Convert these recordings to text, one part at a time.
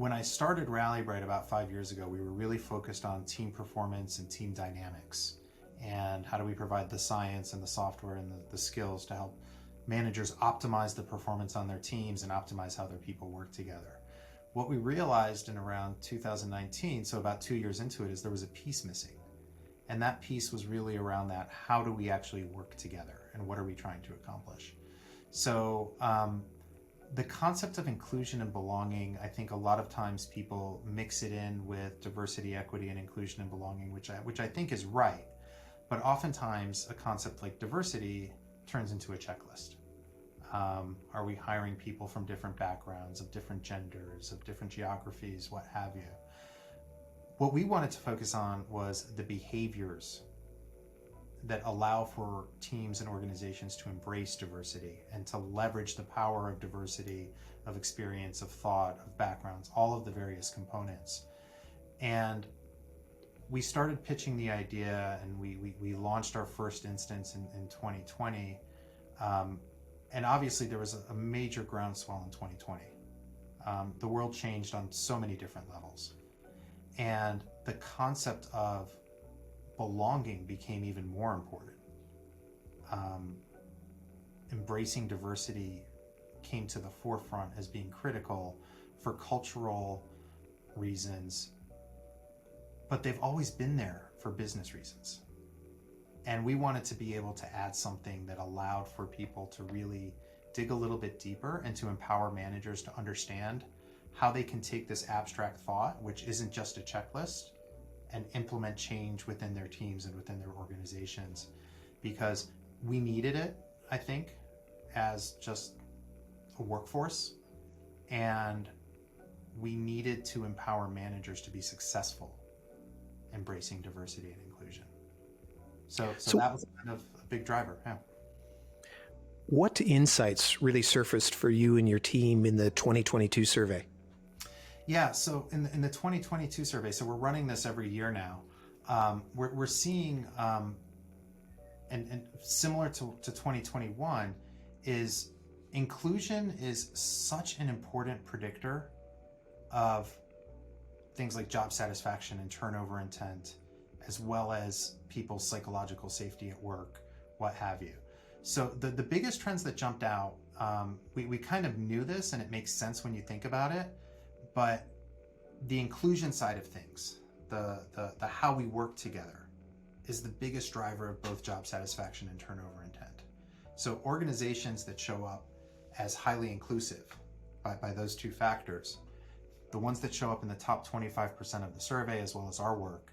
when I started RallyBright about 5 years ago, we were really focused on team performance and team dynamics. And how do we provide the science and the software and the skills to help managers optimize the performance on their teams and optimize how their people work together. What we realized in around 2019, so about 2 years into it, is there was a piece missing. And that piece was really around that, how do we actually work together and what are we trying to accomplish? So the concept of inclusion and belonging, I think a lot of times people mix it in with diversity, equity, and inclusion and belonging, which I think is right. But oftentimes a concept like diversity turns into a checklist. Are we hiring people from different backgrounds, of different genders, of different geographies, what have you? What we wanted to focus on was the behaviors that allow for teams and organizations to embrace diversity and to leverage the power of diversity, of experience, of thought, of backgrounds, all of the various components. And we started pitching the idea, and we launched our first instance in 2020. And obviously there was a major groundswell in 2020. The world changed on so many different levels. And the concept of belonging became even more important. Embracing diversity came to the forefront as being critical for cultural reasons, but they've always been there for business reasons. And we wanted to be able to add something that allowed for people to really dig a little bit deeper and to empower managers to understand how they can take this abstract thought, which isn't just a checklist, and implement change within their teams and within their organizations. Because we needed it, I think, as just a workforce, and we needed to empower managers to be successful embracing diversity and inclusion. So that was kind of a big driver. Yeah. What insights really surfaced for you and your team in the 2022 survey? Yeah, so in the 2022 survey, so we're running this every year now, we're seeing, and similar to 2021, is inclusion is such an important predictor of things like job satisfaction and turnover intent, as well as people's psychological safety at work, what have you. So the biggest trends that jumped out, we kind of knew this and it makes sense when you think about it, but the inclusion side of things, the how we work together, is the biggest driver of both job satisfaction and turnover intent. So organizations that show up as highly inclusive by those two factors, the ones that show up in the top 25% of the survey, as well as our work,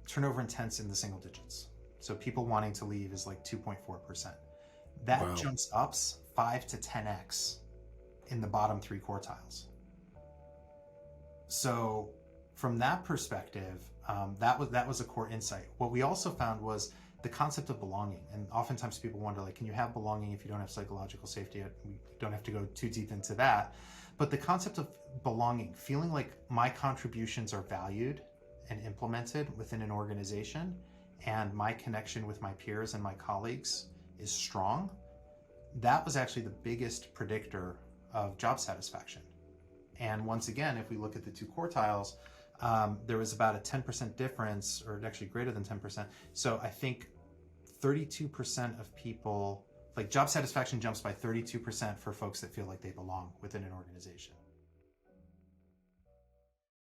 turnover intent's in the single digits. So people wanting to leave is like 2.4%. That Wow. jumps up 5 to 10x in the bottom 3 quartiles. So from that perspective, that was a core insight. What we also found was the concept of belonging. And oftentimes people wonder, like, can you have belonging if you don't have psychological safety? We don't have to go too deep into that. But the concept of belonging, feeling like my contributions are valued and implemented within an organization, and my connection with my peers and my colleagues is strong, that was actually the biggest predictor of job satisfaction. And once again, if we look at the 2 quartiles, there was about a 10% difference, or actually greater than 10%. So I think 32% of people, like, job satisfaction jumps by 32% for folks that feel like they belong within an organization.